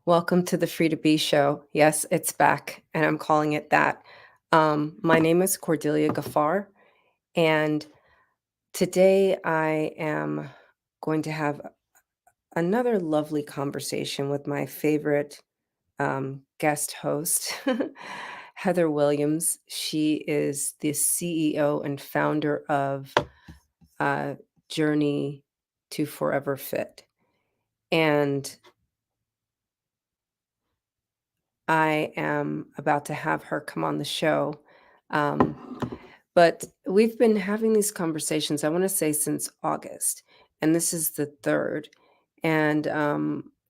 Welcome to the Free to Be show. Yes, it's back, and I'm calling it that. My name is Cordelia Gafar, and today I am going to have another lovely conversation with my favorite guest host, Heather Williams. She is the CEO and founder of uh, Journey to Forever Fit. And I am about to have her come on the show. Um, but we've been having these conversations, I want to say, since August, and this is the third. And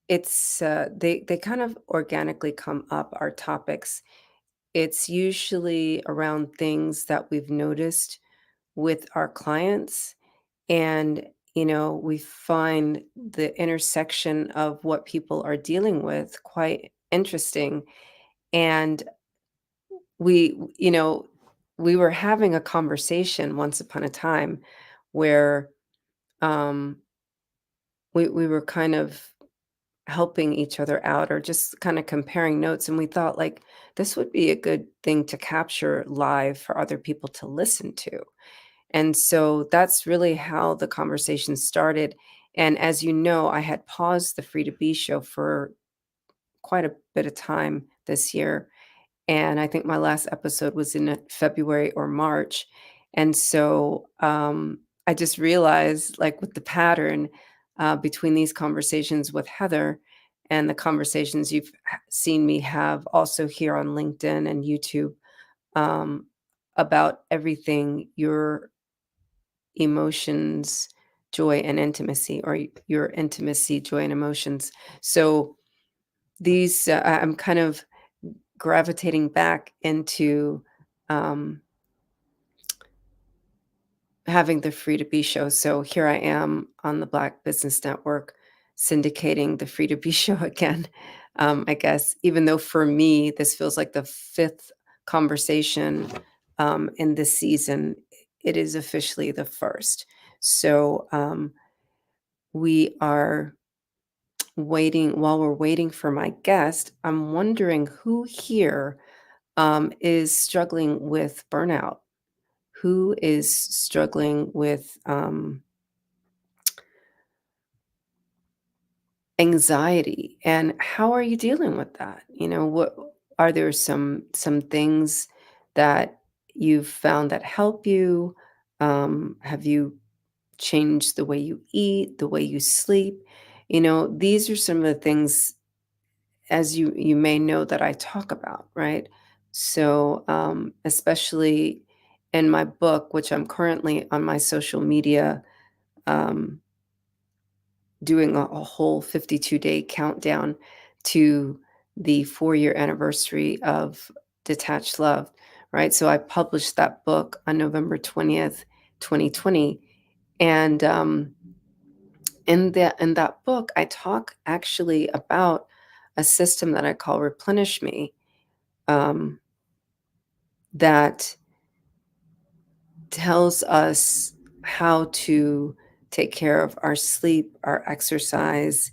they kind of organically come up, our topics. It's usually around things that we've noticed with our clients. And, we find the intersection of what people are dealing with quite interesting. And we you know, we were having a conversation once upon a time where, um, we were kind of helping each other out or just kinda comparing notes, and we thought, like, this would be a good thing to capture live for other people to listen to, and so that's really how the conversation started, and as you know, I had paused the Free to Be show for quite a bit of time this year. And I think my last episode was in February or March. And so I just realized, like, with the pattern between these conversations with Heather and the conversations you've seen me have also here on LinkedIn and YouTube, um, about everything your emotions, joy, and intimacy, or your intimacy, joy, and emotions. So I'm kind of gravitating back into um, having the Free to Be show. So here I am on the Black Business Network syndicating the Free to Be show again. I guess, even though for me, this feels like the fifth conversation in this season, it is officially the first. So we are waiting. While we're waiting for my guest, I'm wondering who here is struggling with burnout, who is struggling with anxiety, and how are you dealing with that? What are there some things that you've found that help you? Have you changed the way you eat, the way you sleep? These are some of the things, as you may know, that I talk about, right? So, especially in my book, which I'm currently on my social media, um, doing a whole 52-day countdown to the 4-year anniversary of Detached Love, right? So I published that book on November 20th, 2020, and in that book, I talk actually about a system that I call Replenish Me, um, that tells us how to take care of our sleep, our exercise,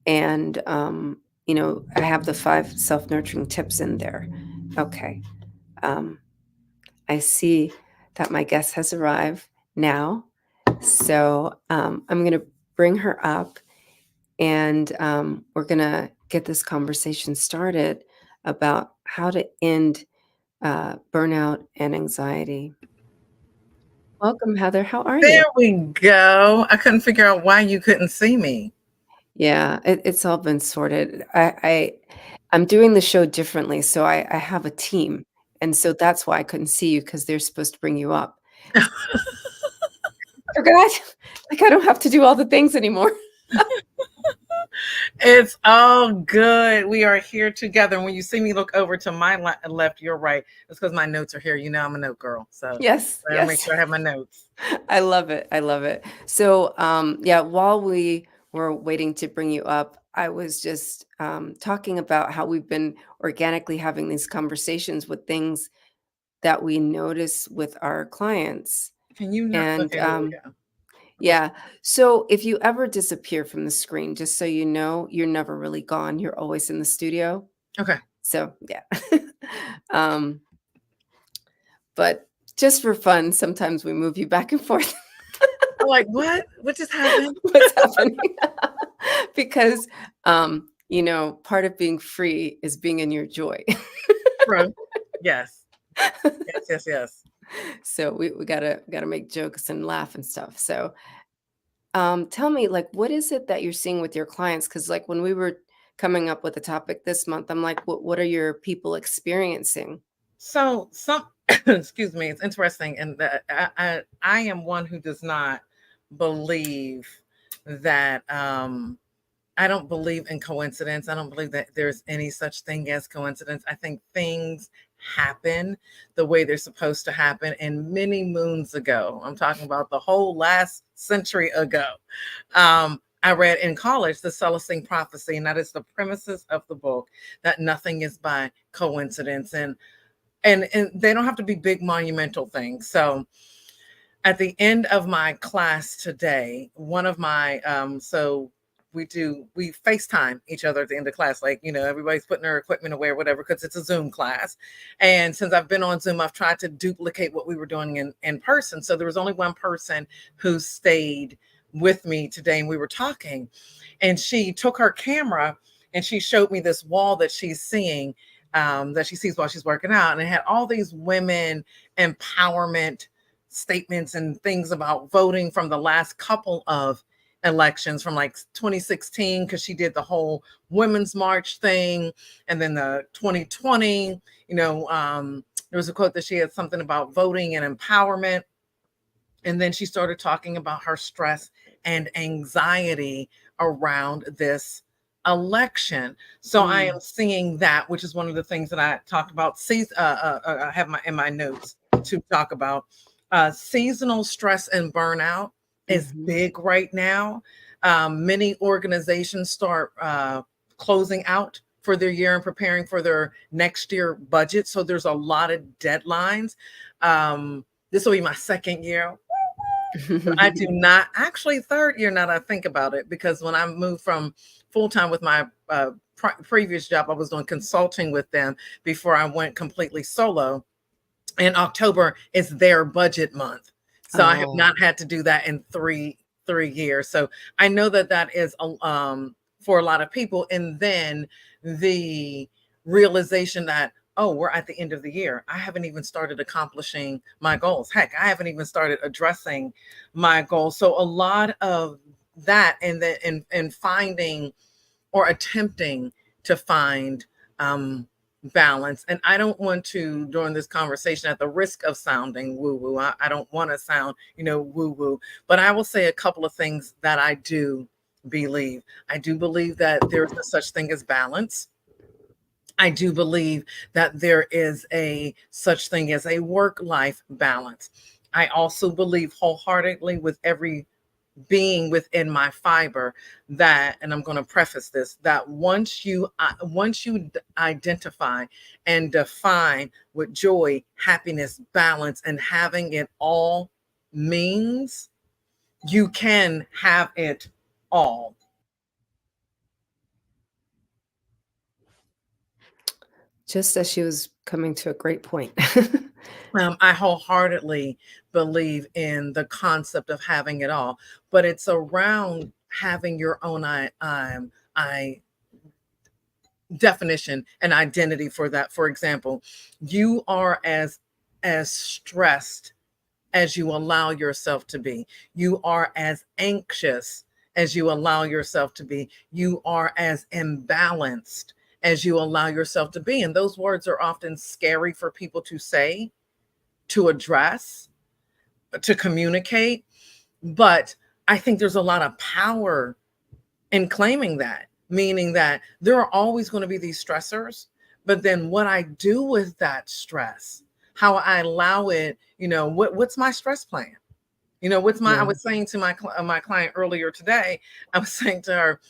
and I have the 5 self-nurturing tips in there. Okay, um, I see that my guest has arrived now, so I'm going to bring her up, and we're going to get this conversation started about how to end burnout and anxiety. Welcome, Heather. How are There you? we go. I couldn't figure out why you couldn't see me. Yeah, it's all been sorted. I'm doing the show differently, so I have a team, and so that's why I couldn't see you, because 'cause they're supposed to bring you up. I forgot, like, I don't have to do all the things anymore. It's all good. We are here together. And when you see me look over to my left, your right, it's because my notes are here. You know, I'm a note girl. So Yes, I gotta make yes. sure I have my notes. I love it, I love it. So, yeah, while we were waiting to bring you up, I was just, talking about how we've been organically having these conversations with things that we notice with our clients, Can you not? and, Okay, there we go. Yeah. So if you ever disappear from the screen, just so you know, you're never really gone. You're always in the studio. Okay. So yeah. um, but just for fun, sometimes we move you back and forth. I'm like, what? What just happened? What's happening? Because part of being free is being in your joy. True. Yes. Yes, yes, yes. So we gotta make jokes and laugh and stuff. So tell me, like, what is it that you're seeing with your clients? Because, like, when we were coming up with the topic this month, I'm like, what are your people experiencing? So some excuse me, it's interesting, and that I am one who does not believe that I don't believe in coincidence. I don't believe that there's any such thing as coincidence. I think things happen the way they're supposed to happen. And many moons ago, I'm talking about the whole last century ago, I read in college the Celestine Prophecy, and that is the premises of the book, that nothing is by coincidence. And they don't have to be big monumental things. So at the end of my class today, one of my so we FaceTime each other at the end of class, like, everybody's putting their equipment away or whatever, because it's a Zoom class. And since I've been on Zoom, I've tried to duplicate what we were doing in person. So there was only one person who stayed with me today, and we were talking, and she took her camera and she showed me this wall that she's seeing, that she sees while she's working out, and it had all these women empowerment statements and things about voting from the last couple of elections, from like 2016, because she did the whole women's march thing, and then the 2020, there was a quote that she had something about voting and empowerment. And then she started talking about her stress and anxiety around this election. So I Mm, am seeing that, which is one of the things that I talked about. I have in my notes to talk about. Seasonal stress and burnout is mhm. big right now. Many organizations start closing out for their year and preparing for their next year budget. So there's a lot of deadlines. This will be my second year. I do not, actually, third year now that I think about it, because when I moved from full time with my previous job, I was doing consulting with them before I went completely solo. And October is their budget month, so I have Oh. not had to do that in three years. So I know that that is for a lot of people. And then the realization that, oh, we're at the end of the year, I haven't even started accomplishing my goals. Heck, I haven't even started addressing my goals. So a lot of that, and then in finding, or attempting to find, balance. And I don't want to, during this conversation, at the risk of sounding woo woo, I don't want to sound, woo woo, but I will say a couple of things that I do believe. I do believe that there's no such thing as balance. I do believe that there is a such thing as a work life balance. I also believe wholeheartedly, with every being within my fiber, that, and I'm going to preface this, that once you identify and define what joy, happiness, balance, and having it all means, you can have it all. Just as she was coming to a great point. I wholeheartedly believe in the concept of having it all, but it's around having your own I definition and identity for that. For example, you are as stressed as you allow yourself to be. You are as anxious as you allow yourself to be. You are as imbalanced as you allow yourself to be. And those words are often scary for people to say, to address, to communicate. But I think there's a lot of power in claiming that, meaning that there are always going to be these stressors. But then what I do with that stress, how I allow it, what's my stress plan? I Yeah. was saying to my client earlier today, I was saying to her,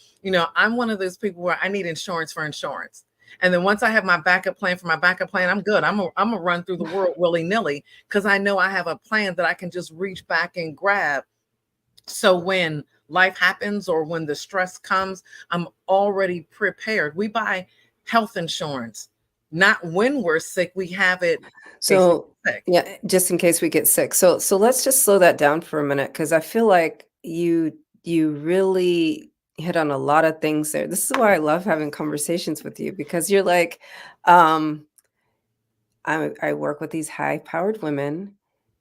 I'm one of those people where I need insurance for insurance. And then once I have my backup plan for my backup plan, I'm good. I'm gonna run through the world willy nilly, because I know I have a plan that I can just reach back and grab So when life happens or when the stress comes, I'm already prepared. We buy health insurance, not when we're sick. We have it in case we So, get sick. yeah, just in case we get sick. So let's just slow that down for a minute because I feel like you really hit on a lot of things there. This is why I love having conversations with you because you're like, um, I work with these high-powered women.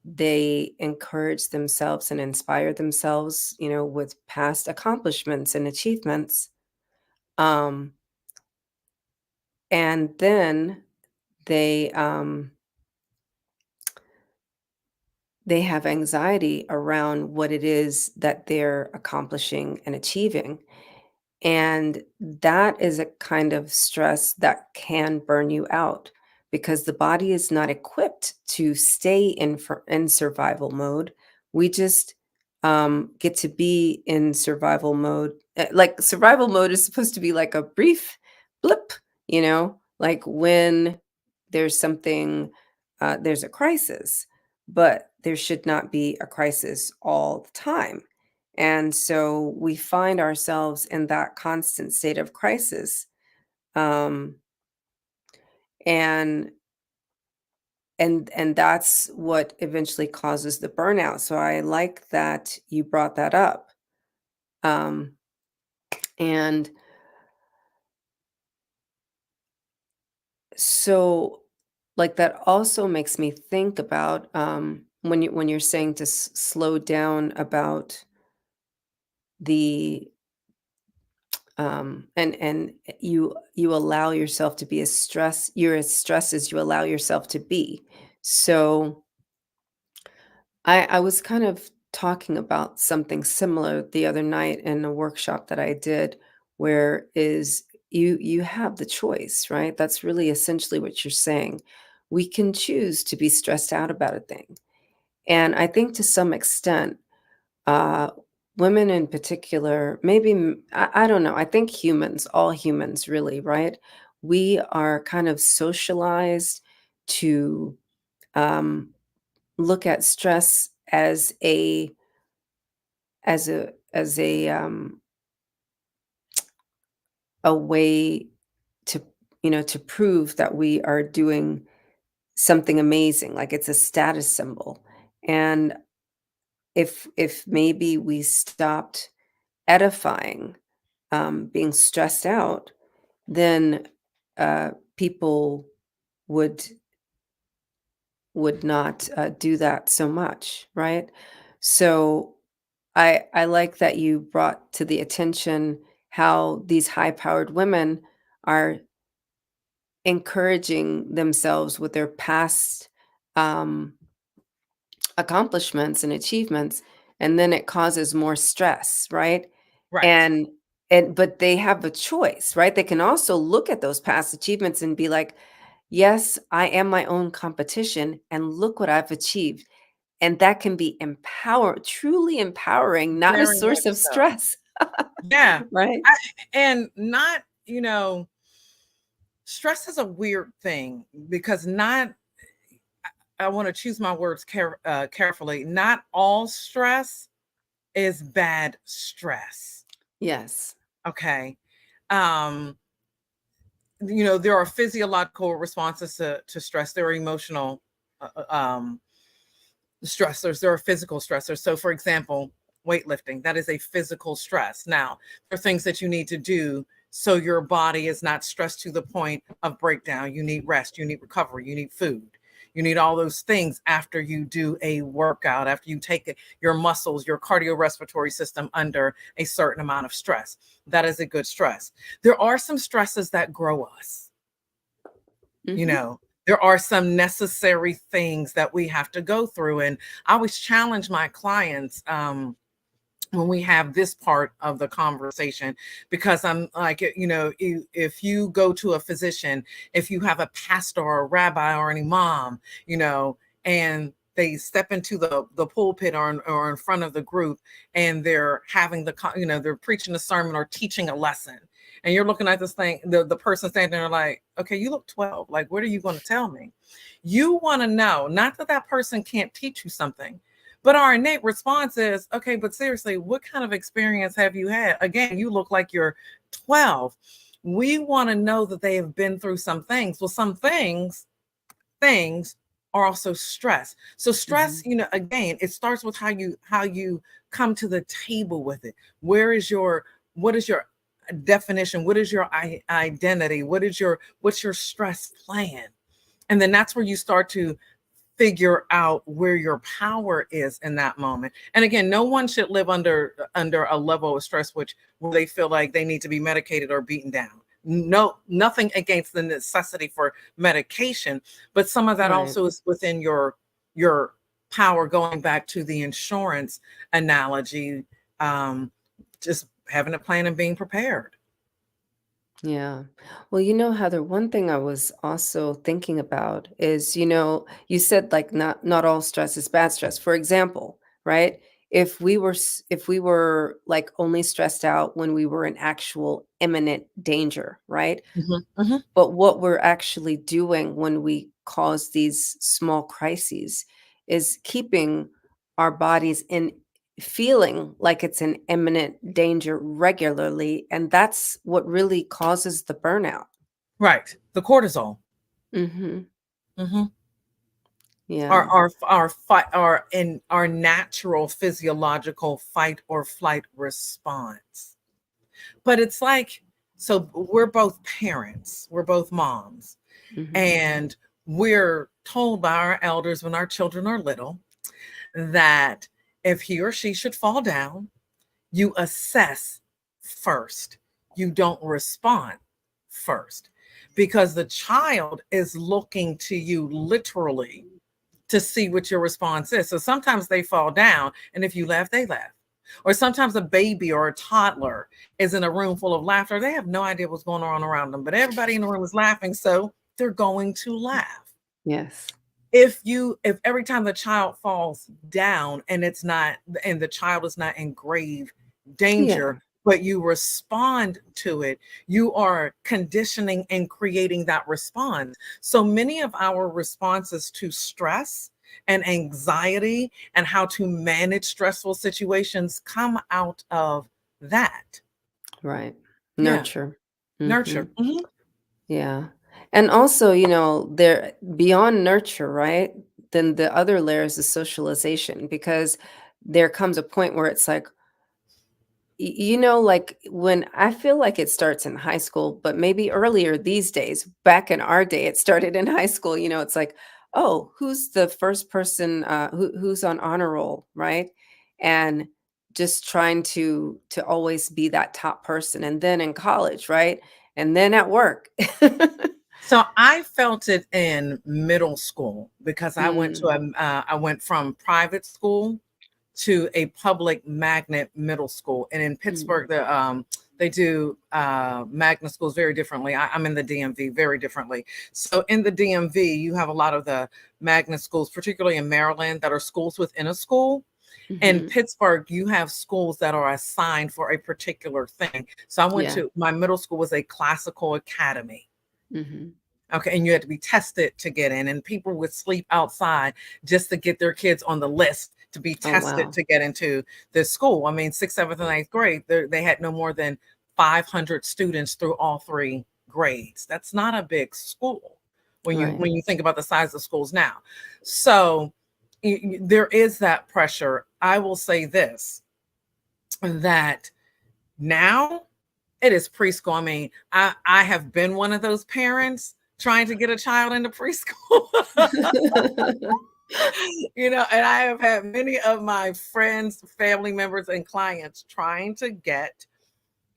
They encourage themselves and inspire themselves, with past accomplishments and achievements. Um, and then they they have anxiety around what it is that they're accomplishing and achieving. And that is a kind of stress that can burn you out because the body is not equipped to stay in survival mode. We just get to be in survival mode. Like survival mode is supposed to be like a brief blip, like when there's something, there's a crisis, but there should not be a crisis all the time. And so we find ourselves in that constant state of crisis. Um, and and that's what eventually causes the burnout. So I like that you brought that up. Um, and so like that also makes me think about when you're saying to slow down about the and you allow yourself to be you're as stressed as you allow yourself to be. So I was kind of talking about something similar the other night in a workshop that I did, where is you have the choice, right? That's really essentially what you're saying. We can choose to be stressed out about a thing. And I think to some extent, uh, women in particular, maybe, I don't know. I think humans, all humans, really, right? We are kind of socialized to um, look at stress as a way to to prove that we are doing something amazing, like it's a status symbol. And if maybe we stopped edifying being stressed out, then people would not do that so much, right? So I like that you brought to the attention how these high-powered women are encouraging themselves with their past um, accomplishments and achievements, and then it causes more stress, right? Right. And but they have a choice, right? They can also look at those past achievements and be like, "Yes, I am my own competition, and look what I've achieved." And that can be truly empowering, not a Very source much of so. stress, Yeah. right? I, and not, stress is a weird thing because not, I want to choose my words carefully. Not all stress is bad stress. Yes. Okay. Um, there are physiological responses to stress. There are emotional stressors. There are physical stressors. So, for example, weightlifting, that is a physical stress. Now, there are things that you need to do so your body is not stressed to the point of breakdown. You need rest, you need recovery, you need food. You need all those things after you do a workout, after you take your muscles, your cardiorespiratory system under a certain amount of stress. That is a good stress. There are some stresses that grow us. you Mhm. know there are some necessary things that we have to go through, and I always challenge my clients when we have this part of the conversation, because I'm like, if you go to a physician, if you have a pastor or a rabbi or an imam, and they step into the pulpit or in front of the group, and they're having they're preaching a sermon or teaching a lesson, and you're looking at this thing, the person standing there like, okay, you look 12, like, what are you going to tell me? You want to know, not that that person can't teach you something, But our innate response is, okay, but seriously, what kind of experience have you had? Again, you look like you're 12. We want to know that they have been through some things. Well, some things are also stress. So stress, Mhm. again, it starts with how you come to the table with it. What is your definition? What is your identity? What's your stress plan? And then that's where you start to figure out where your power is in that moment. And again, no one should live under a level of stress where they feel like they need to be medicated or beaten down. No, nothing against the necessity for medication, but some of that Right. also is within your power. Going back to the insurance analogy, um, just having a plan and being prepared. Yeah. Well, Heather, one thing I was also thinking about is, you said like not all stress is bad stress. For example, right? If we were like only stressed out when we were in actual imminent danger, right? Mhm, mhm. But what we're actually doing when we cause these small crises is keeping our bodies in feeling like it's in imminent danger regularly, and that's what really causes the burnout. Right, the cortisol. Mhm. Mhm. our Yeah. our our fight our natural physiological fight or flight response. But it's like, so we're both parents, we're both moms, Mhm. and we're told by our elders when our children are little that if he or she should fall down, you assess first, you don't respond first, because the child is looking to you literally to see what your response is. So sometimes they fall down, and if you laugh, they laugh. Or sometimes a baby or a toddler is in a room full of laughter. They have no idea what's going on around them, but everybody in the room is laughing, so they're going to laugh. Yes. If every time the child falls down and the child is not in grave Yeah. danger, but you respond to it, you are conditioning and creating that response. So many of our responses to stress and anxiety and how to manage stressful situations come out of that. Right. Yeah, Nurture. nurture. Mhm. Mhm. Yeah. And also, there beyond nurture, right? Then the other layer is the socialization, because there comes a point where it's like, like when I feel like it starts in high school, but maybe earlier these days. Back in our day, it started in high school. It's like, oh, who's the first person who's on honor roll, right? And just trying to always be that top person. And then in college, right? And then at work. So I felt it in middle school because Mm, I went from private school to a public magnet middle school, and in mm, Pittsburgh they do magnet schools very differently. I'm in the DMV, very differently. So in the DMV, you have a lot of the magnet schools, particularly in Maryland, that are schools within a school. In mhm. Pittsburgh, you have schools that are assigned for a particular thing. So I went Yeah. to my middle school was a classical academy. Mhm. Okay, and you had to be tested to get in, and people would sleep outside just to get their kids on the list to be Oh, tested wow. to get into this school. I mean, sixth, seventh, and eighth grade, they had no more than 500 students through all three grades. That's not a big school Right. when you think about the size of schools now. So there is that pressure. I will say this, that now it is preschool. I mean, I have been one of those parents trying to get a child into preschool. And I have had many of my friends, family members, and clients trying to get,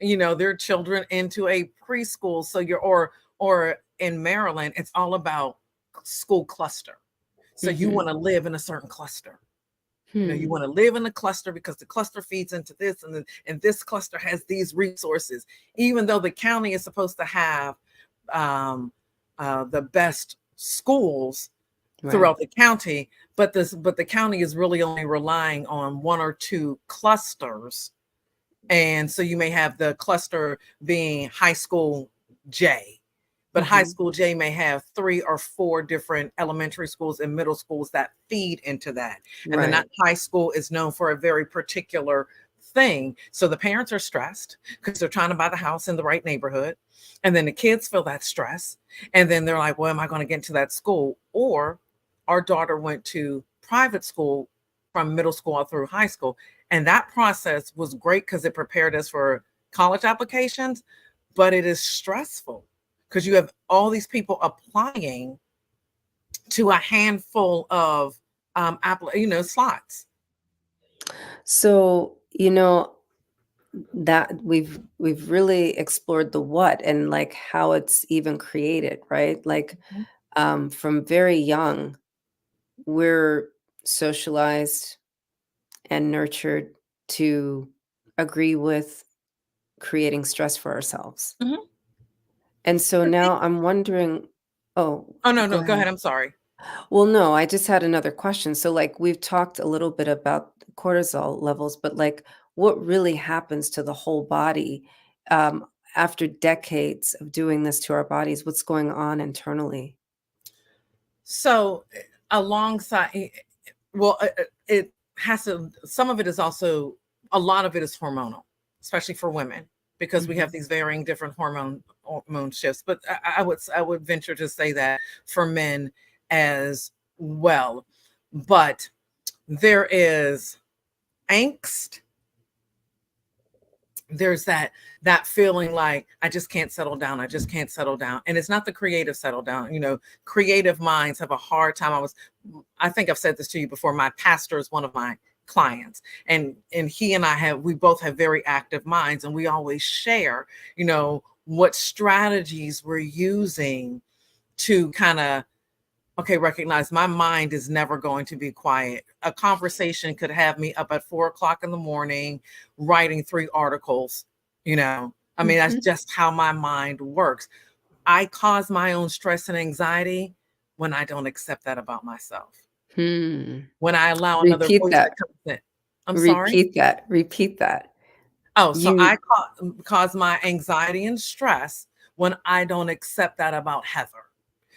their children into a preschool. So or in Maryland, it's all about school cluster. So you want Mhm. to live in a certain cluster. You Hmm. want to live in a cluster because the cluster feeds into this, and this cluster has these resources, even though the county is supposed to have um, the best schools Right. throughout the county, but the county is really only relying on one or two clusters. And so you may have the cluster being high school J, but high Mhm. school J may have 3 or 4 different elementary schools and middle schools that feed into that. And then that Right. high school is known for a very particular thing. So the parents are stressed because they're trying to buy the house in the right neighborhood. And then the kids feel that stress. And then they're like, well, am I going to get into that school? Or our daughter went to private school from middle school all through high school. And that process was great because it prepared us for college applications, but it is stressful because you have all these people applying to a handful of slots. So, that we've really explored the what and, like, how it's even created, right? Like, Mhm. from very young, we're socialized and nurtured to agree with creating stress for ourselves. Mhm. And so now I'm wondering. Oh, Oh, no, go no, go ahead. ahead. I'm sorry. Well, no, I just had another question. So, like, we've talked a little bit about cortisol levels, but, like, what really happens to the whole body, um, after decades of doing this to our bodies? What's going on internally? So, alongside, well, it has to, some of it is also, a lot of it is hormonal, especially for women, because we have Mhm. these varying different hormone shifts. But I would venture to say that for men as well. But there is angst, there's that feeling like I just can't settle down, I just can't settle down. And it's not the creative settle down. Creative minds have a hard time. I think I've said this to you before. My pastor is one of my clients, and he and we both have very active minds, and we always share what strategies we're using to kind of, okay, recognize my mind is never going to be quiet. A conversation could have me up at 4 o'clock in the morning writing 3 articles. I mean, that's Mhm. just how my mind works. I cause my own stress and anxiety when I don't accept that about myself. Hmm. When I allow another Repeat voice to that. come in. I'm sorry. Repeat that. Repeat that. Oh, so I You cause my anxiety and stress when I don't accept that about Heather.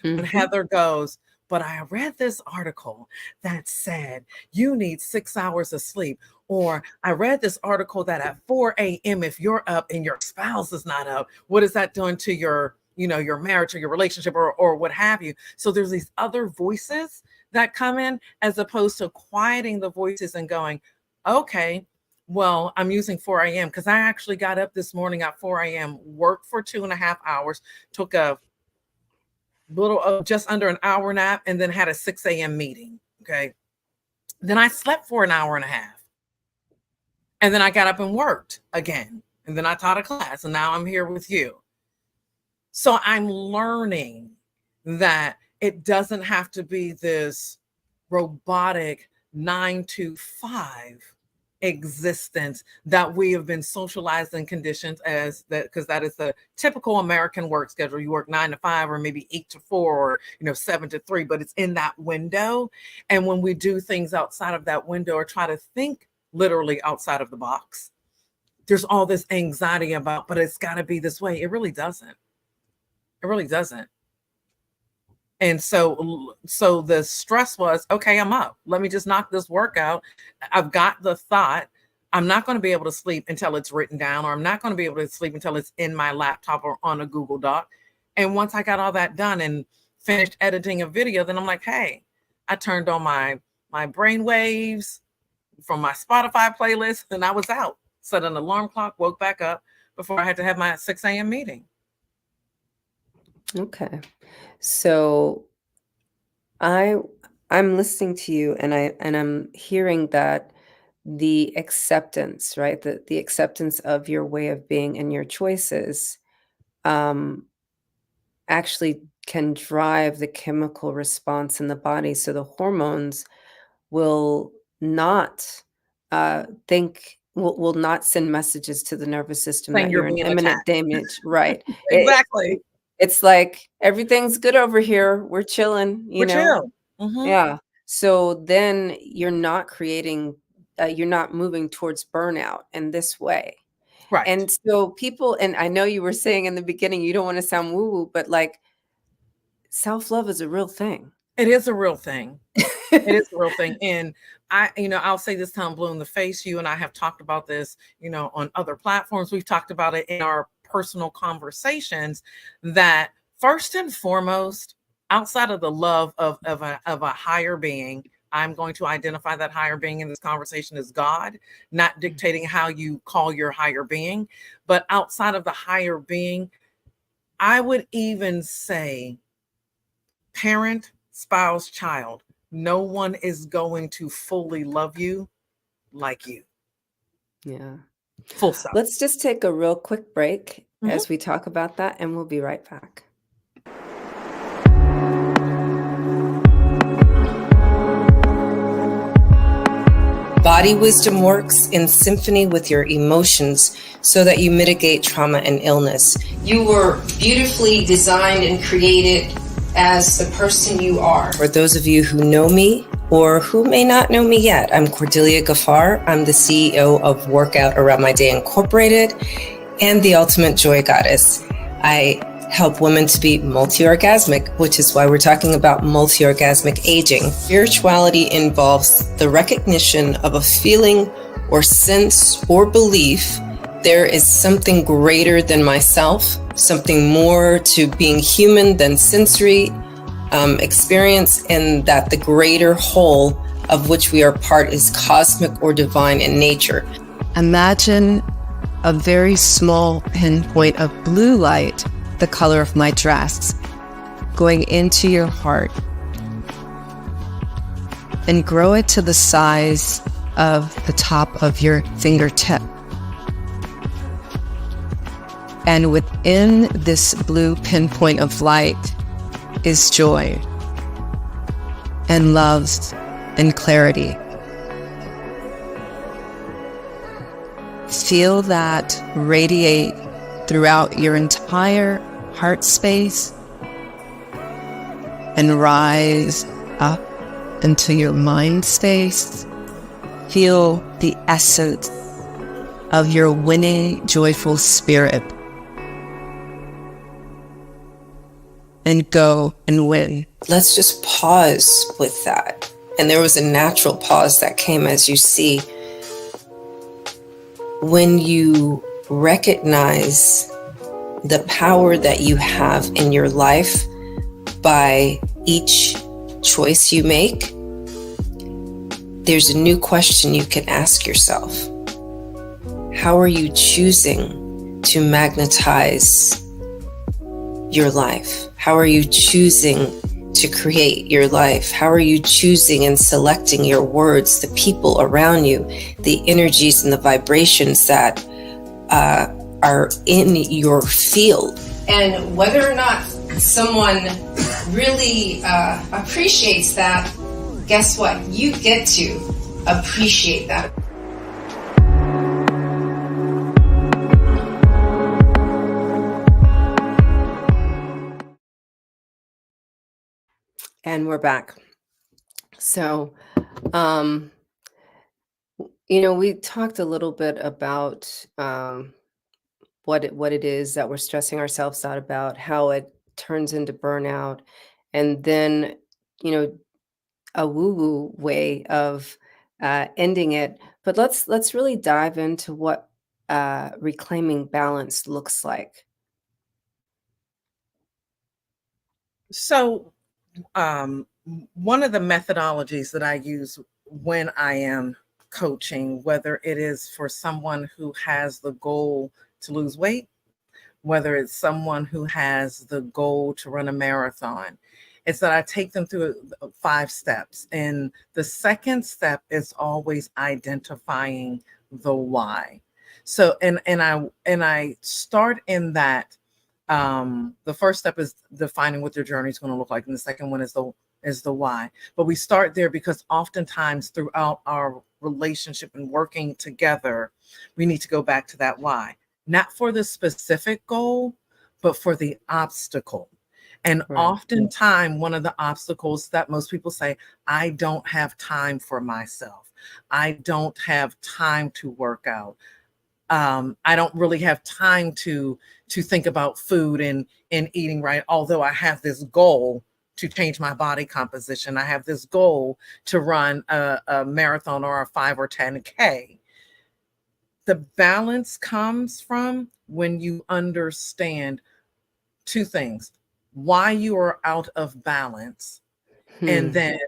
When Mhm. Heather goes, but I read this article that said you need 6 hours of sleep. Or I read this article that at 4 a.m., if you're up and your spouse is not up, what is that doing to your marriage or your relationship or what have you? So there's these other voices that come in as opposed to quieting the voices and going, okay, well, I'm using 4 a.m. because I actually got up this morning at 4 a.m., worked for 2.5 hours, took a little just under an hour nap, and then had a 6 a.m. meeting. Okay. Then I slept for an hour and a half. And then I got up and worked again. And then I taught a class. And now I'm here with you. So I'm learning that it doesn't have to be this robotic 9 to 5 existence that we have been socialized and conditioned as that, because that is the typical American work schedule. You work 9 to 5 or maybe 8 to 4 or 7 to 3, but it's in that window. And when we do things outside of that window or try to think literally outside of the box, there's all this anxiety about, but it's got to be this way. It really doesn't. It really doesn't. And so the stress was, okay, I'm up. Let me just knock this work out. I've got the thought. I'm not going to be able to sleep until it's written down, or I'm not going to be able to sleep until it's in my laptop or on a Google Doc. And once I got all that done and finished editing a video, then I'm like, hey, I turned on my brain waves from my Spotify playlist, and I was out. Set an alarm clock, woke back up before I had to have my 6 a.m. meeting. Okay. So I I'm listening to you and I'm hearing that the acceptance, right? The acceptance of your way of being and your choices um actually can drive the chemical response in the body. So the hormones will not will not send messages to the nervous system Saying that you're you're in being imminent attacked. damage. Right. Exactly. It's like everything's good over here. We're chilling, We're chill. Hmm. Yeah. So then you're not moving towards burnout in this way. Right. And so people, and I know you were saying in the beginning, you don't want to sound woo woo, but like self-love is a real thing. It is a real thing. It is a real thing. And I'll say this time blue in the face. You and I have talked about this, on other platforms. We've talked about it in our personal conversations, that first and foremost, outside of the love of a higher being, I'm going to identify that higher being in this conversation as God, not dictating how you call your higher being. But outside of the higher being, I would even say parent, spouse, child. No one is going to fully love you like you. Yeah. Full stop. Let's just take a real quick break Mhm. as we talk about that, and we'll be right back. Body wisdom works in symphony with your emotions so that you mitigate trauma and illness. You were beautifully designed and created as the person you are. For those of you who know me or who may not know me yet, I'm Cordelia Gaffar. I'm the CEO of Workout Around My Day Incorporated and the Ultimate Joy Goddess. I help women to be multi-orgasmic, which is why we're talking about multi-orgasmic aging. Spirituality involves the recognition of a feeling or sense or belief there is something greater than myself, something more to being human than sensory experience, and that the greater whole of which we are part is cosmic or divine in nature. Imagine a very small pinpoint of blue light, the color of my dress, going into your heart, and grow it to the size of the top of your fingertip. And within this blue pinpoint of light is joy and love and clarity. Feel that radiate throughout your entire heart space and rise up into your mind space. Feel the essence of your winning, joyful spirit. And go and win. Let's just pause with that. And there was a natural pause that came, as you see, when you recognize the power that you have in your life by each choice you make. There's a new question you can ask yourself. How are you choosing to magnetize your life? How are you choosing to create your life? How are you choosing and selecting your words, the people around you, the energies and the vibrations that are in your field? And whether or not someone really appreciates that, guess what? You get to appreciate that. And we're back. So, we talked a little bit about what it is that we're stressing ourselves out about, how it turns into burnout, and then, a woo-woo way of ending it. But let's really dive into what reclaiming balance looks like. So, one of the methodologies that I use when I am coaching, whether it is for someone who has the goal to lose weight, whether it's someone who has the goal to run a marathon, it's that I take them through 5 steps. And the second step is always identifying the why. So, and I start in that. The first step is defining what their journey is going to look like, and the second one is the why. But we start there because oftentimes throughout our relationship and working together, we need to go back to that why, not for the specific goal, but for the obstacle. And Right. oftentimes, one of the obstacles that most people say, I don't have time for myself. I don't have time to work out. I don't really have time to think about food and eating right. Although I have this goal to change my body composition, I have this goal to run a marathon or a 5 or 10K. The balance comes from when you understand two things: why you are out of balance, and Hmm. then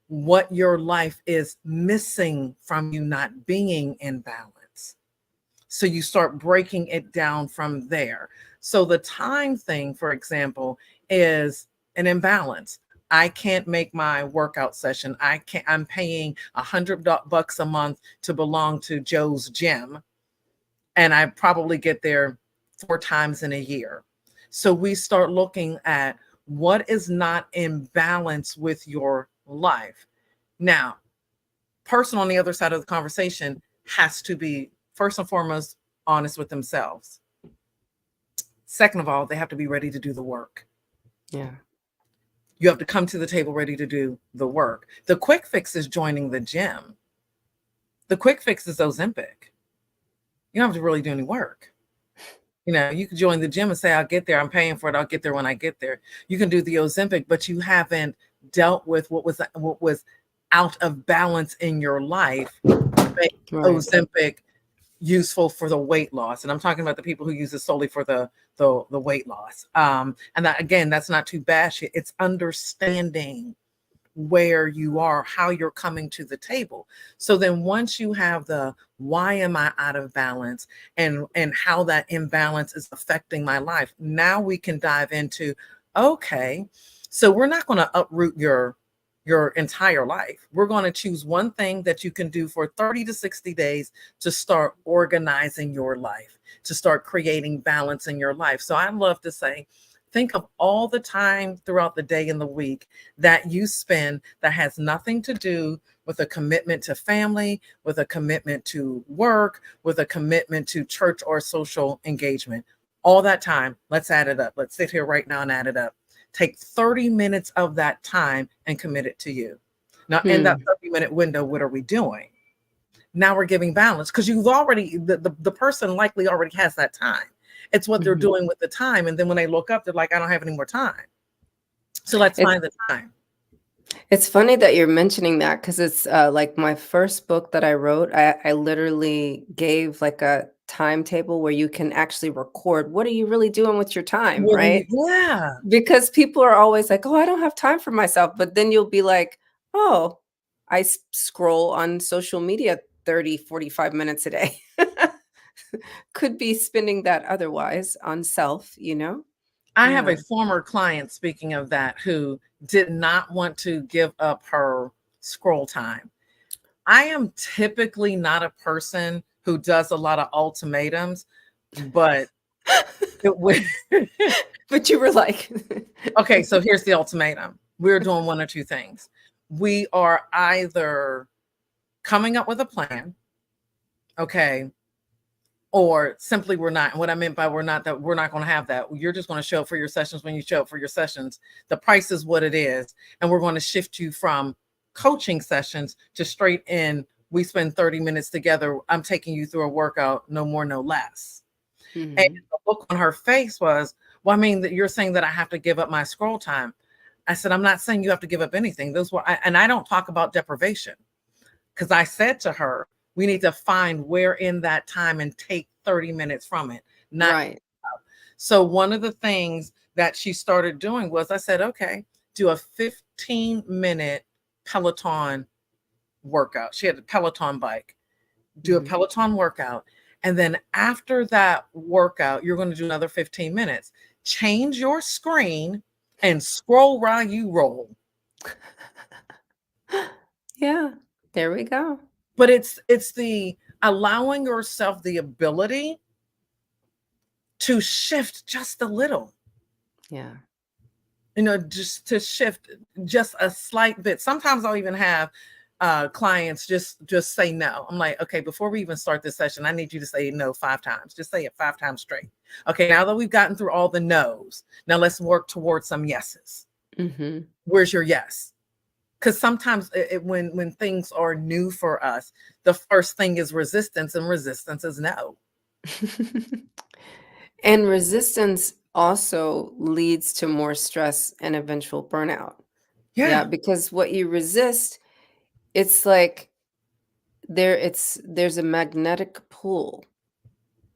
what your life is missing from you not being in balance. So you start breaking it down from there. So the time thing, for example, is an imbalance. I can't make my workout session. I'm paying $100 a month to belong to Joe's gym, and I probably get there 4 times in a year. So we start looking at what is not in balance with your life. Now, person on the other side of the conversation has to be, first and foremost, honest with themselves. Second of all, they have to be ready to do the work. Yeah. You have to come to the table ready to do the work. The quick fix is joining the gym. The quick fix is Ozempic. You don't have to really do any work. You can join the gym and say, I'll get there. I'm paying for it. I'll get there when I get there. You can do the Ozempic, but you haven't dealt with what was out of balance in your life to make Right. Ozempic useful for the weight loss. And I'm talking about the people who use it solely for the weight loss. And that, again, that's not too bashy. It's understanding where you are, how you're coming to the table. So then once you have the why am I out of balance, and how that imbalance is affecting my life, now we can dive into, okay, so we're not going to uproot your entire life. We're going to choose one thing that you can do for 30 to 60 days to start organizing your life, to start creating balance in your life. So I love to say, think of all the time throughout the day and the week that you spend that has nothing to do with a commitment to family, with a commitment to work, with a commitment to church or social engagement. All that time, let's add it up. Let's sit here right now and add it up. Take 30 minutes of that time and commit it to you. Now, in that Hmm. 30-minute window, what are we doing? Now we're giving balance, because you've already, the person likely already has that time. It's what they're Hmm. doing with the time. And then when they look up, they're like, I don't have any more time. So let's It's find the time. it's funny that you're mentioning that because it's like my first book that I wrote. I literally gave like a timetable where you can actually record what are you really doing with your time, What are you, right? yeah. Because people are always like, "Oh, I don't have time for myself." But then you'll be like, "Oh, I scroll on social media 30, 45 minutes a day." Could be spending that otherwise on self, you know? I have Yeah. a former client, speaking of that, who did not want to give up her scroll time. I am typically not a person who does a lot of ultimatums, but it would. But you were like Okay, so here's the ultimatum. We're doing one or two things. We are either coming up with a plan, okay, or simply we're not. And what I meant by we're not, that we're not going to have that. You're just going to show up for your sessions when you show up for your sessions. The price is what it is. And we're going to shift you from coaching sessions to straight in. We spend 30 minutes together. I'm taking you through a workout, no more, no less. And Mhm. the look on her face was, well, I mean, that you're saying that I have to give up my scroll time. I said, I'm not saying you have to give up anything. Those were, and I don't talk about deprivation, because I said to her, we need to find where in that time and take 30 minutes from it. Not Right. so. One of the things that she started doing was, I said, okay, do a 15-minute Peloton workout. She had a Peloton bike. Do a Mhm. Peloton workout. And then after that workout, you're going to do another 15 minutes. Change your screen and scroll while you roll. Yeah, there we go. But it's the allowing yourself the ability to shift just a little, Yeah. just to shift just a slight bit. Sometimes I'll even have clients just say no. I'm like, okay, before we even start this session, I need you to say no 5 times. Just say it 5 times straight. Okay, now that we've gotten through all the no's, now let's work towards some yeses. Mhm. Where's your yes? Because sometimes when things are new for us, the first thing is resistance, and resistance is no. And resistance also leads to more stress and eventual burnout. Yeah, Yeah, because what you resist, it's like there's a magnetic pull,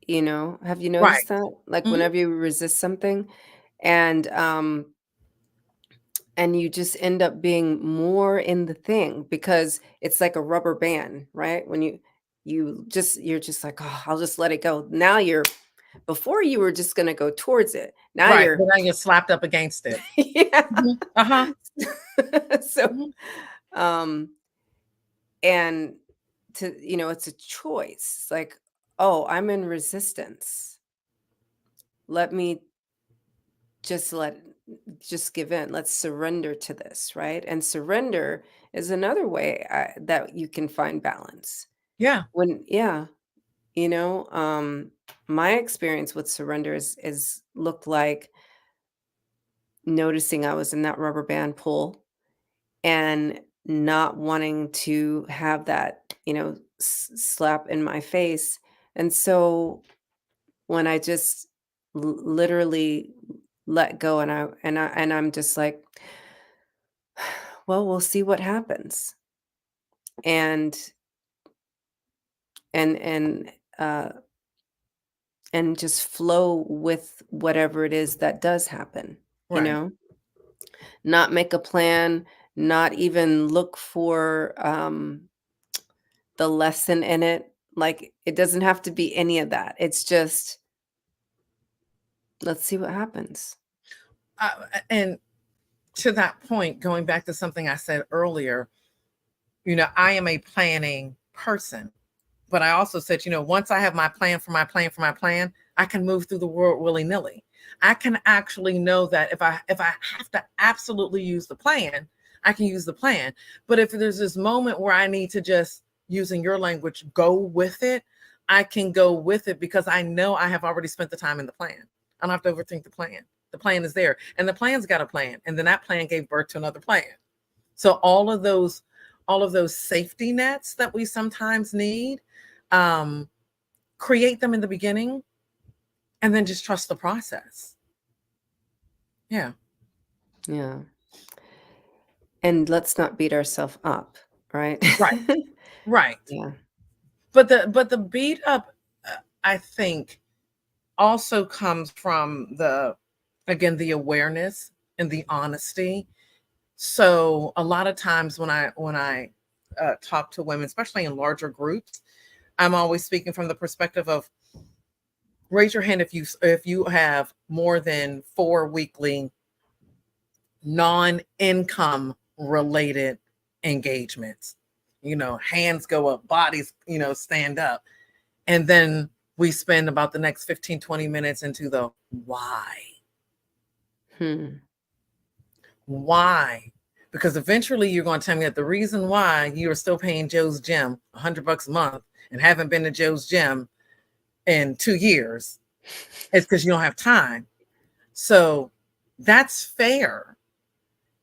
you know? Have you right. noticed that? Like Mhm. whenever you resist something and and you just end up being more in the thing because it's like a rubber band, right? When you're just like, "Oh, I'll just let it go." Now you're before you were just gonna go towards it. Now Right, you're but now you're slapped up against it. yeah. Mhm. Uh-huh. So, Mhm. um, and it's a choice. It's like, "Oh, I'm in resistance. Let me just let just give in. Let's surrender to this," right? And surrender is another way that you can find balance. Yeah, When yeah, you know, my experience with surrender is looked like noticing I was in that rubber band pull and not wanting to have that, slap in my face. And so when I just literally let go and I'm just like, well, we'll see what happens. And and and uh and just flow with whatever it is that does happen, you right. know? Not make a plan, not even look for the lesson in it. Like it doesn't have to be any of that. It's just let's see what happens. And to that point, going back to something I said earlier, I am a planning person. But I also said, once I have my plan for my plan for my plan, I can move through the world willy-nilly. I can actually know that if I have to absolutely use the plan, I can use the plan. But if there's this moment where I need to just, using your language, go with it, I can go with it because I know I have already spent the time in the plan. I don't have to overthink the plan. The plan is there. And the plan's got a plan. And then that plan gave birth to another plan. So all of those safety nets that we sometimes need, um, create them in the beginning and then just trust the process. Yeah. Yeah. And let's not beat ourselves up, right? Right. Right. Yeah. But the beat up, I think, also comes from the awareness and the honesty. So a lot of times when I talk to women, especially in larger groups, I'm always speaking from the perspective of, raise your hand if you have more than 4 weekly non-income related engagements. Hands go up, bodies, stand up. And then we spend about the next 15, 20 minutes into the why. Hmm. Why? Because eventually you're going to tell me that the reason why you are still paying Joe's Gym $100 a month and haven't been to Joe's Gym in 2 years is because you don't have time. So that's fair.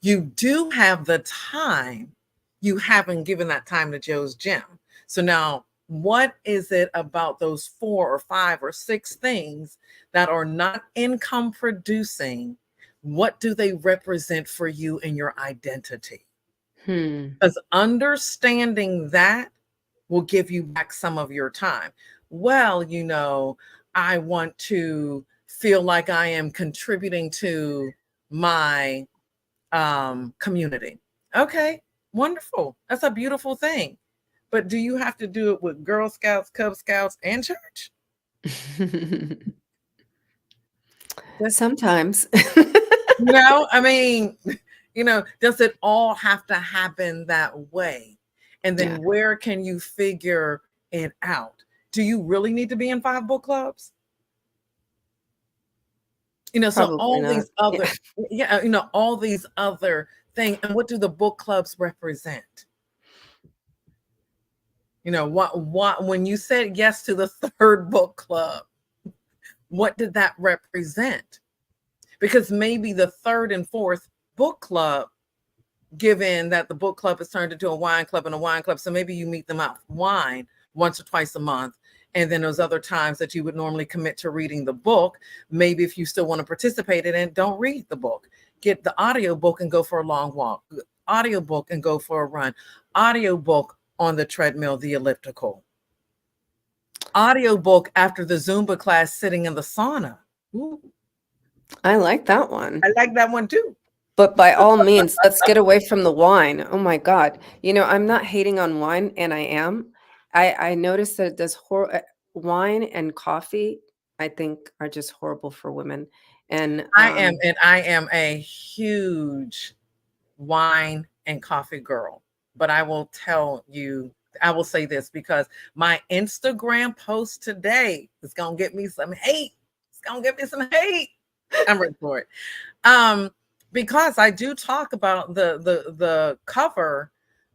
You do have the time. You haven't given that time to Joe's Gym. So now, what is it about those 4 or 5 or 6 things that are not income producing? What do they represent for you in your identity? Hmm. Because understanding that will give you back some of your time. Well, I want to feel like I am contributing to my community. Okay, wonderful. That's a beautiful thing. But do you have to do it with Girl Scouts, Cub Scouts, and church? That's, Sometimes. I mean, does it all have to happen that way? And Yeah, then where can you figure it out? Do you really need to be in 5 book clubs? So probably all not. these Yeah. other, yeah, all these other things. And what do the book clubs represent? What when you said yes to the third book club, what did that represent? Because maybe the third and fourth book club, given that the book club is turned into a wine club and a wine club, so maybe you meet them out wine once or twice a month, And then those other times that you would normally commit to reading the book, maybe if you still want to participate in it, don't read the book. Get the audio book and go for a long walk. Audio book and go for a run. Audio book on the treadmill, the elliptical. Audio book after the Zumba class sitting in the sauna. Ooh, I like that one. I like that one too. But by all means, let's get away from the wine. Oh my God. I'm not hating on wine, and I am. I noticed that it does wine and coffee, I think, are just horrible for women. And I am a huge wine and coffee girl. But I will tell you, I will say this because my Instagram post today is gonna get me some hate. It's gonna get me some hate. I'm ready for it. Because I do talk about the cover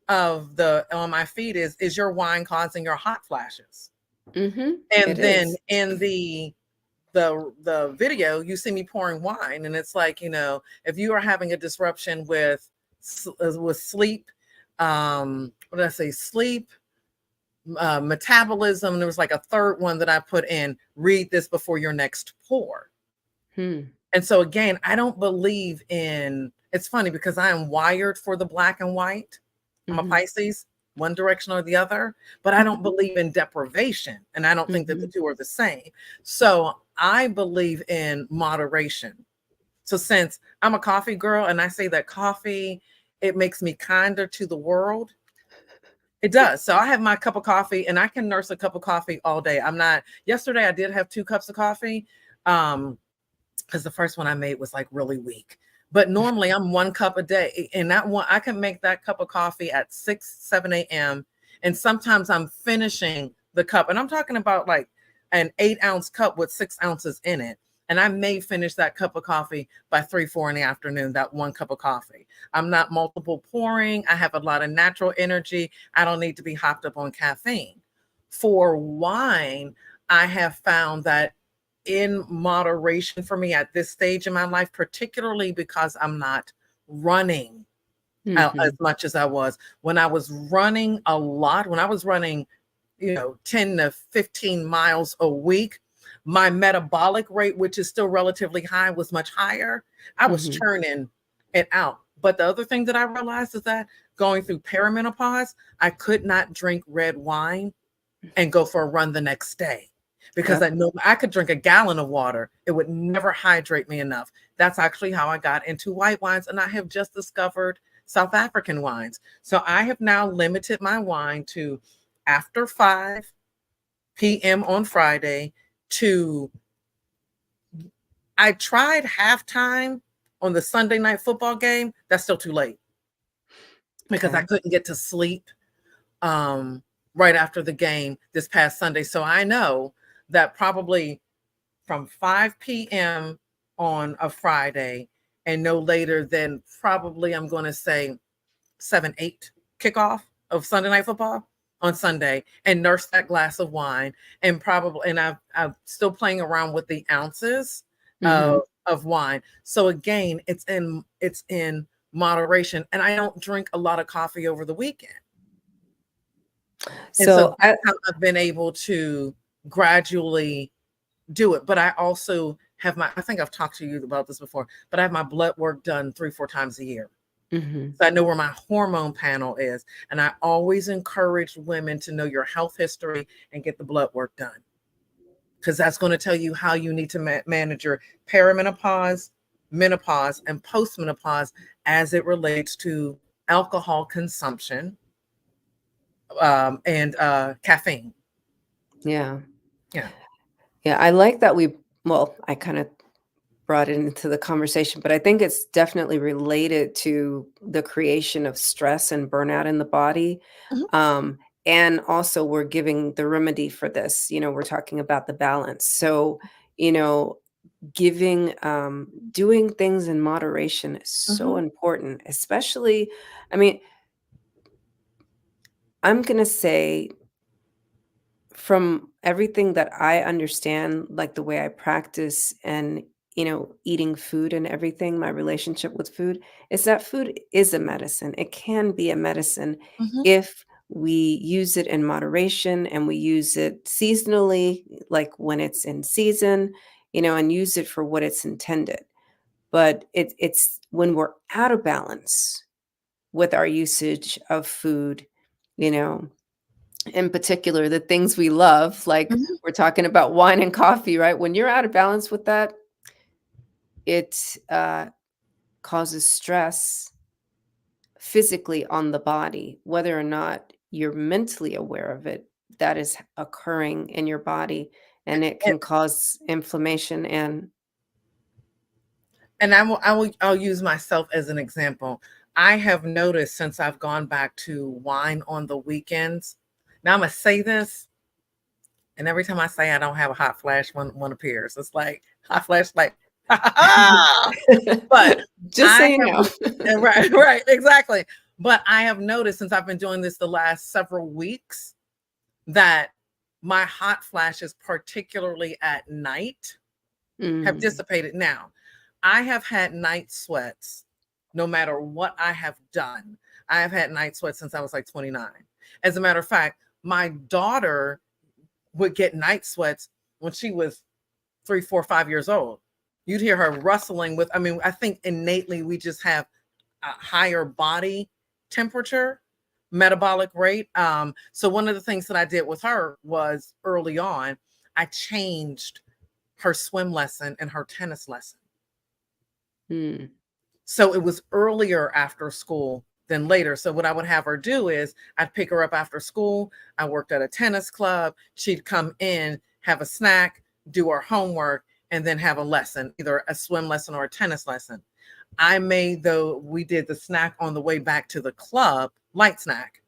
of the on my feed is your wine causing your hot flashes. mm-hmm, And it then is. in the video, you see me pouring wine, and it's like, if you are having a disruption with sleep, what did I say? Sleep, metabolism. There was like a third one that I put in. Read this before your next pour. Hmm. And so again, I don't believe in. It's funny because I am wired for the black and white. I'm a Mm-hmm. Pisces, one direction or the other, but I don't believe in deprivation, and I don't think that the Mm-hmm. two are the same. So I believe in moderation. So since I'm a coffee girl and I say that coffee, it makes me kinder to the world. It does. So I have my cup of coffee and I can nurse a cup of coffee all day. I'm not, yesterday I did have 2 cups of coffee. Because the first one I made was like really weak. But normally I'm 1 cup a day. And that one, I can make that cup of coffee at 6, 7 a.m. And sometimes I'm finishing the cup. And I'm talking about like an 8-ounce cup with 6 ounces in it. And I may finish that cup of coffee by 3, 4 in the afternoon, that 1 cup of coffee. I'm not multiple pouring. I have a lot of natural energy. I don't need to be hopped up on caffeine. For wine, I have found that in moderation for me at this stage in my life, particularly because I'm not running out as Mm-hmm. much as I was. When I was running a lot, when I was running, 10 to 15 miles a week, my metabolic rate, which is still relatively high, was much higher. I was Mm-hmm. churning it out. But the other thing that I realized is that going through perimenopause, I could not drink red wine and go for a run the next day because I Yep. know I could drink a gallon of water. It would never hydrate me enough. That's actually how I got into white wines. And I have just discovered South African wines. So I have now limited my wine to after 5 p.m. on Friday to, I tried halftime on the Sunday night football game. That's still too late because I Okay. couldn't get to sleep right after the game this past Sunday. So I know that probably from 5 p.m. on a Friday and no later than probably, I'm going to say 7, 8 kickoff of Sunday night football on Sunday, and nurse that glass of wine, and probably, and I'm still playing around with the ounces Mm-hmm. of wine. So again, it's in moderation, and I don't drink a lot of coffee over the weekend. And so So that's how I've been able to gradually do it. But I also have I think I've talked to you about this before, but I have my blood work done 3, 4 times a year. mm-hmm. So I know where my hormone panel is. And I always encourage women to know your health history and get the blood work done. Because that's going to tell you how you need to manage your perimenopause, menopause, and postmenopause as it relates to alcohol consumption and caffeine. Yeah. Yeah. Yeah. I like that I kind of brought it into the conversation, but I think it's definitely related to the creation of stress and burnout in the body. Mhm. And also we're giving the remedy for this, we're talking about the balance. So, you know, doing things in moderation is so Mhm. important, especially, I mean, I'm going to say from everything that I understand, like the way I practice and, eating food and everything, my relationship with food is that food is a medicine. It can be a medicine Mhm. if we use it in moderation and we use it seasonally, like when it's in season, and use it for what it's intended. But it's when we're out of balance with our usage of food, you know, in particular, the things we love, like Mhm. we're talking about wine and coffee, right? When you're out of balance with that, it causes stress physically on the body, whether or not you're mentally aware of it, that is occurring in your body, and it And, can cause inflammation and and I'll use myself as an example. I have noticed since I've gone back to wine on the weekends. Now I'm gonna say this, and every time I say I don't have a hot flash, one appears. It's like hot flash, like but just so I you have know. right, right, exactly. But I have noticed since I've been doing this the last several weeks that my hot flashes, particularly at night, have Mm, dissipated. Now, I have had night sweats no matter what I have done. I have had night sweats since I was like 29. As a matter of fact, my daughter would get night sweats when she was 3, 4, 5 years old. You'd hear her rustling with, I mean, I think innately we just have a higher body temperature, metabolic rate. So one of the things that I did with her was early on, I changed her swim lesson and her tennis lesson. mm, So it was earlier after school than later. So what I would have her do is I'd pick her up after school. I worked at a tennis club. She'd come in, have a snack, do her homework, and then have a lesson, either a swim lesson or a tennis lesson. We did the snack on the way back to the club, light snack.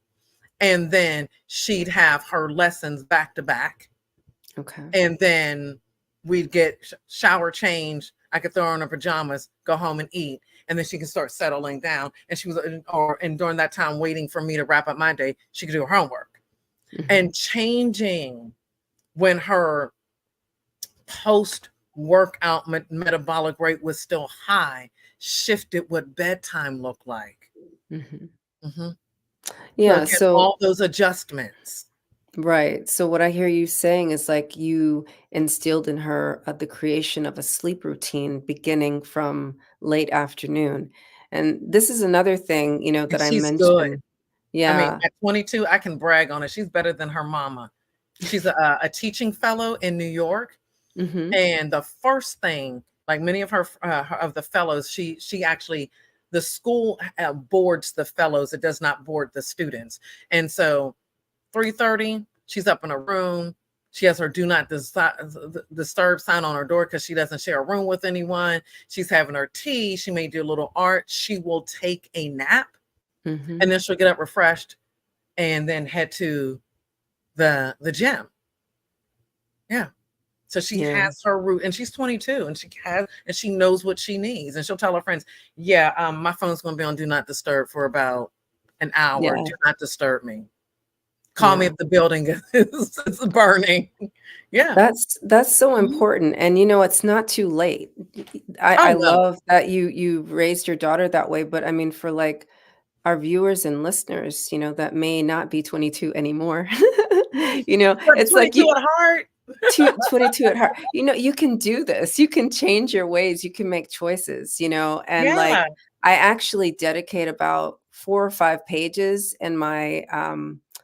And then she'd have her lessons back to back. okay. And then we'd get shower change. I could throw her in her pajamas, go home and eat, and then she can start settling down. And she was, and during that time, waiting for me to wrap up my day, she could do her homework. Mhm. And changing when her post workout metabolic rate was still high, shifted what bedtime looked like. Mhm. Mhm. So Yeah, again, so all those adjustments. right. So what I hear you saying is like you instilled in her the creation of a sleep routine beginning from late afternoon. And this is another thing, And that I she's good. mentioned. I mean, Yeah. at 22, I can brag on it. She's better than her mama. She's a teaching fellow in New York, Mhm. and the first thing, like many of of the fellows, she actually, the school boards the fellows. It does not board the students. And so 3:30, she's up in her room. She has her do not disturb sign on her door because she doesn't share a room with anyone. She's having her tea. She may do a little art. She will take a nap, and Mhm. then she'll get up refreshed and then head to the gym. Yeah. So she Yeah. has her route, and she's 22, and she knows what she needs, and she'll tell her friends, "Yeah, my phone's going to be on do not disturb for about an hour. Yeah. Do not disturb me. Call me Yeah. if the building is burning." Yeah. That's so Mhm. important, and, it's not too late. I Oh no. love that you raised your daughter that way, but, I mean, for, like, our viewers and listeners, that may not be 22 anymore, But it's like 22 at heart. 22 at heart. You can do this. You can change your ways. You can make choices, and Yeah. like I actually dedicate about 4 or 5 pages in my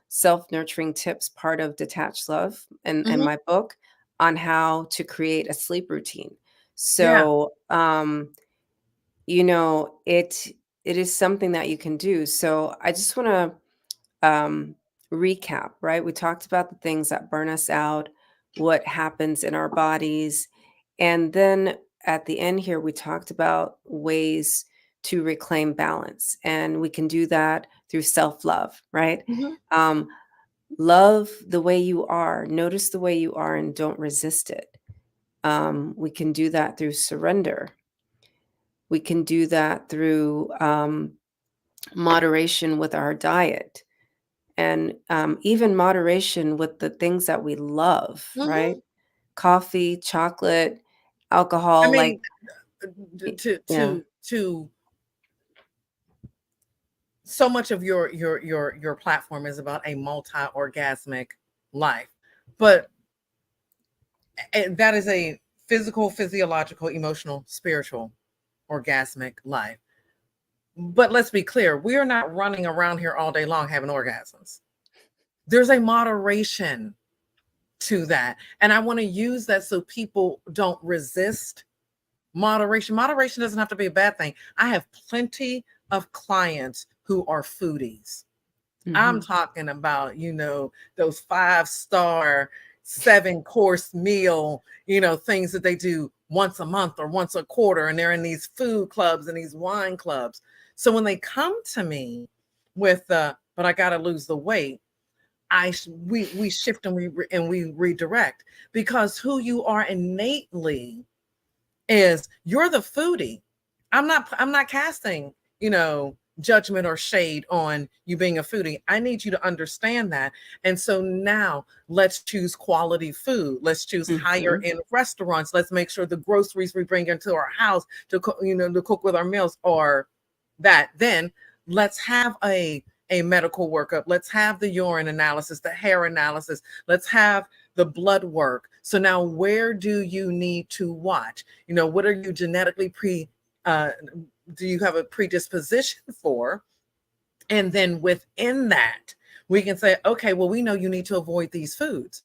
self-nurturing tips part of Detached Love and Mhm. my book on how to create a sleep routine. Yeah. So, it is something that you can do. So I just want to recap, right? We talked about the things that burn us out, what happens in our bodies. And then at the end here, we talked about ways to reclaim balance. And we can do that through self love, right? Mhm. Um, love the way you are, notice the way you are, and don't resist it. We can do that through surrender. We can do that through moderation with our diet and even moderation with the things that we love, right? Mhm. Coffee, chocolate, I alcohol, like, mean, y- to yeah, to to so much of your platform is about a multi-orgasmic life, but that is a physical, physiological, emotional, spiritual, orgasmic life. But let's be clear, we are not running around here all day long having orgasms. There's a moderation to that. And I want to use that so people don't resist moderation. Moderation doesn't have to be a bad thing. I have plenty of clients who are foodies. I'm talking about, those 5-star, 7-course meal, things that they do once a month or once a quarter. And they're in these food clubs and these wine clubs. So when they come to me with but I got to lose the weight, we shift and we redirect, because who you are innately is you're the foodie. I'm not casting, judgment or shade on you being a foodie. I need you to understand that. And so now let's choose quality food. Let's choose higher end restaurants. Let's make sure the groceries we bring into our house to cook with our meals are that. Then let's have a medical workup. Let's have the urine analysis, the hair analysis. Let's have the blood work. So now where do you need to watch? What are you genetically do you have a predisposition for? And then within that, we can say, okay, well, we know you need to avoid these foods.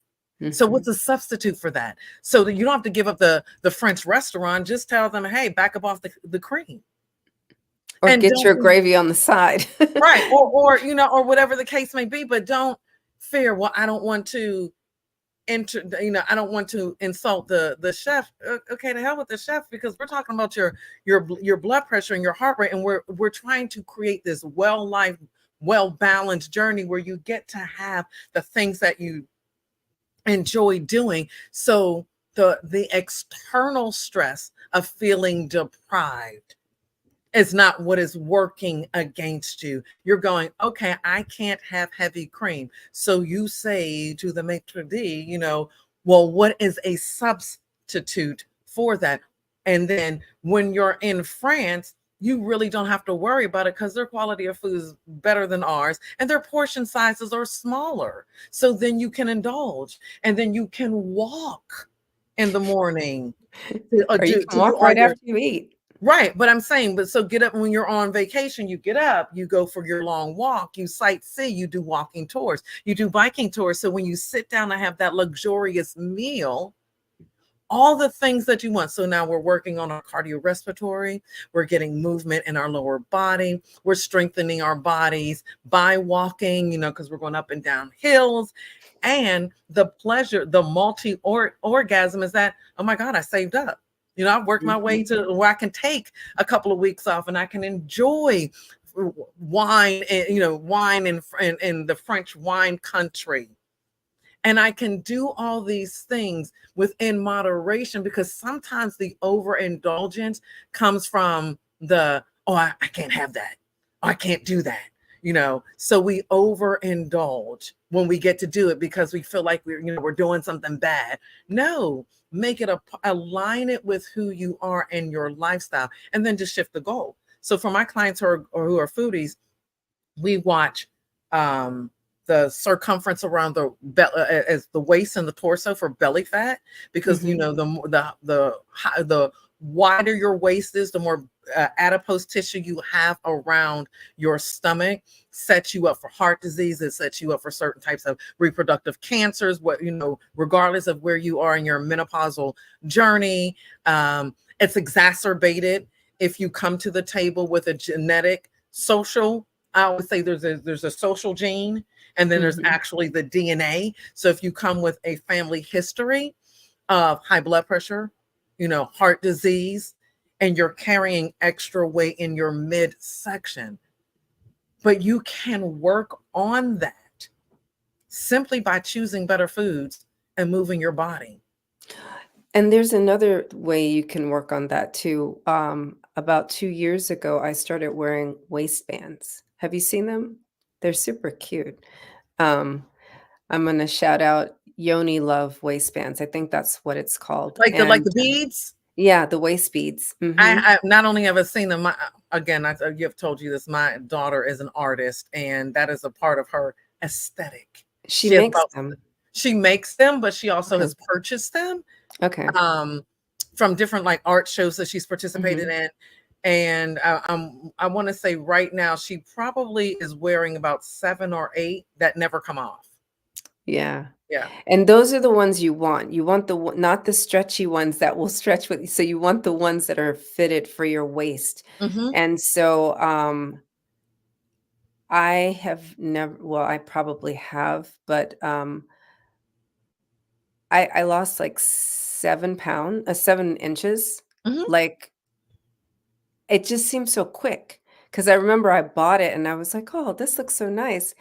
So what's a substitute for that? So that you don't have to give up the French restaurant. Just tell them, hey, back up off the cream. Or And get your gravy on the side. right. Or whatever the case may be, but don't fear, well, I don't want to I don't want to insult the chef. Okay, to hell with the chef, because we're talking about your blood pressure and your heart rate, and we're trying to create this well-balanced journey where you get to have the things that you enjoy doing. So the external stress of feeling deprived is not what is working against you. You're going, okay, I can't have heavy cream. So you say to the maitre d', well, what is a substitute for that? And then when you're in France, you really don't have to worry about it, because their quality of food is better than ours and their portion sizes are smaller. So then you can indulge, and then you can walk in the morning. Or you can walk right after you eat. Right. But I'm saying, so get up when you're on vacation, you get up, you go for your long walk, you sightsee, you do walking tours, you do biking tours. So when you sit down and have that luxurious meal, all the things that you want. So now we're working on our cardiorespiratory, we're getting movement in our lower body, we're strengthening our bodies by walking, because we're going up and down hills. And the pleasure, the orgasm is that, oh my God, I saved up. I've worked my way to where I can take a couple of weeks off and I can enjoy wine, wine in the French wine country. And I can do all these things within moderation, because sometimes the overindulgence comes from I can't have that. Oh, I can't do that. So we overindulge when we get to do it because we feel like we're doing something bad. No, make it align it with who you are and your lifestyle, and then just shift the goal. So for my clients who are foodies, we watch the circumference around as the waist and the torso for belly fat, because the wider your waist is, the more adipose tissue you have around your stomach, sets you up for heart disease. It sets you up for certain types of reproductive cancers, regardless of where you are in your menopausal journey. It's exacerbated if you come to the table with a genetic social. I always say there's a social gene, and then there's actually the DNA. So if you come with a family history of high blood pressure, heart disease, and you're carrying extra weight in your midsection, but you can work on that simply by choosing better foods and moving your body. And there's another way you can work on that too. About 2 years ago, I started wearing waistbands. Have you seen them? They're super cute. Um, I'm gonna shout out Yoni Love waistbands. I think that's what it's called. Like And the beads? Yeah, the waist beads. Mhm. I not only have I seen them, again, you have told you this. My daughter is an artist, and that is a part of her aesthetic. She She has makes about them. she makes them, but she also Okay. has purchased them Okay. um, from different like art shows that she's participated Mhm. in. And I want to say right now she probably is wearing about 7 or 8 that never come off. Yeah. Yeah. And those are the ones you want. You want the one not the stretchy ones that will stretch with you. So you want the ones that are fitted for your waist. Hmm. And so, I have never well, I probably have, but, I lost, like, 7 inches. Hmm. Like, it just seems so quick. Because I remember I bought it and I was like, "Oh, this looks so nice."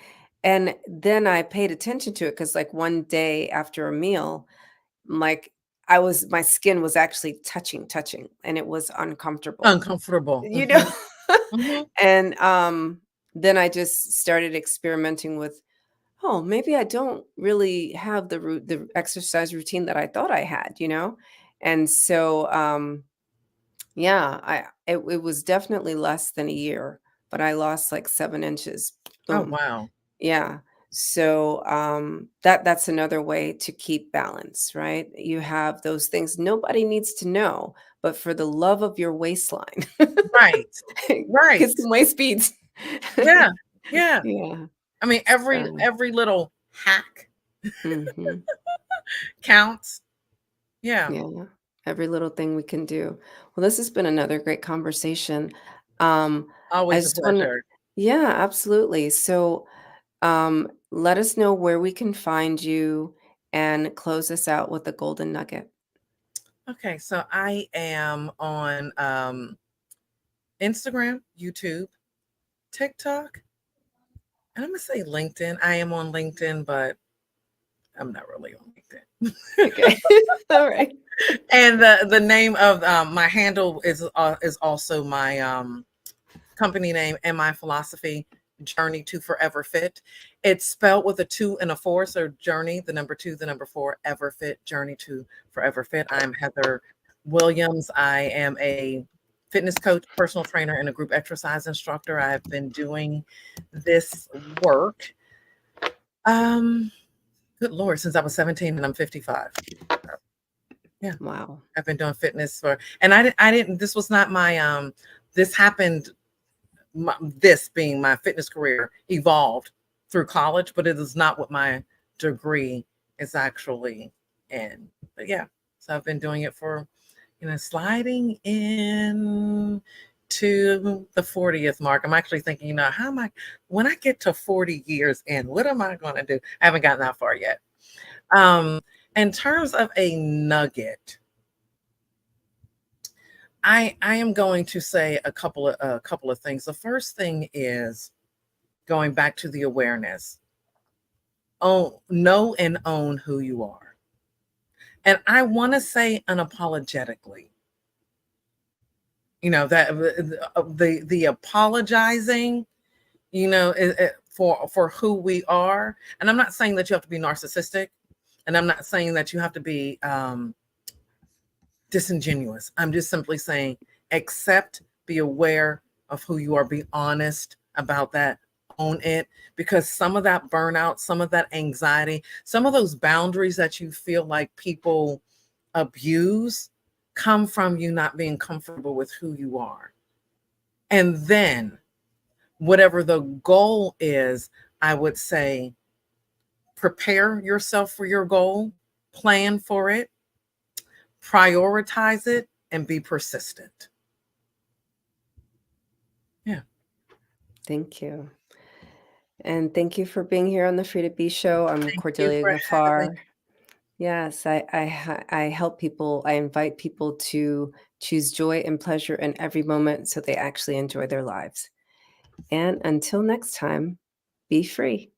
And then I paid attention to it because, like, one day after a meal, like, my skin was actually touching, and it was uncomfortable, Uncomfortable. you know? Hmm. Hmm. And, then I just started experimenting with, "Oh, maybe I don't really have the exercise routine that I thought I had," you know? And so, yeah, it was definitely less than a year, but I lost, like, 7 inches. Oh Boom. wow. Yeah. So, that's another way to keep balance, right? You have those things nobody needs to know, but for the love of your waistline, Right. get Right. some waist beads. Yeah. Yeah. Yeah. I mean, every So, every little hack mhm. counts. Yeah. Yeah. Every little thing we can do. Well, this has been another great conversation. Um, I Always a just wanna pleasure. Yeah, absolutely. So, let us know where we can find you and close us out with a golden nugget. Okay, so I am on Instagram, YouTube, TikTok, and I'm gonna say LinkedIn. I am on LinkedIn, but I'm not really on LinkedIn. Okay. All right. And the name of my handle is also my company name and my philosophy, Journey24Everfit. It's spelled with a 2 and a 4, so Journey, the number 2, the number 4, Everfit, Journey24Everfit. I'm Heather Williams. I am a fitness coach, personal trainer, and a group exercise instructor. I've been doing this work, um, good Lord, since I was 17 and I'm 55. Yeah, Wow. I've been doing fitness for, and I didn't, this was not my, this happened this being my fitness career evolved through college, but it is not what my degree is actually in. But yeah, so I've been doing it for, sliding in to the 40th mark. I'm actually thinking, how am I, when I get to 40 years in, what am I going to do? I haven't gotten that far yet. Um, in terms of a nugget, I am going to say a couple of things. The first thing is going back to the awareness. Know and own who you are. And I want to say unapologetically. That the apologizing, for who we are. And I'm not saying that you have to be narcissistic, and I'm not saying that you have to be disingenuous. I'm just simply saying accept, be aware of who you are, be honest about that, own it, because some of that burnout, some of that anxiety, some of those boundaries that you feel like people abuse come from you not being comfortable with who you are. And then whatever the goal is, I would say prepare yourself for your goal, plan for it, prioritize it, and be persistent. Yeah. Thank you. And thank you for being here on the Free to Be show. I'm Thank you Cordelia for having. Gafar. Yes, I help people. I invite people to choose joy and pleasure in every moment so they actually enjoy their lives. And until next time, be free.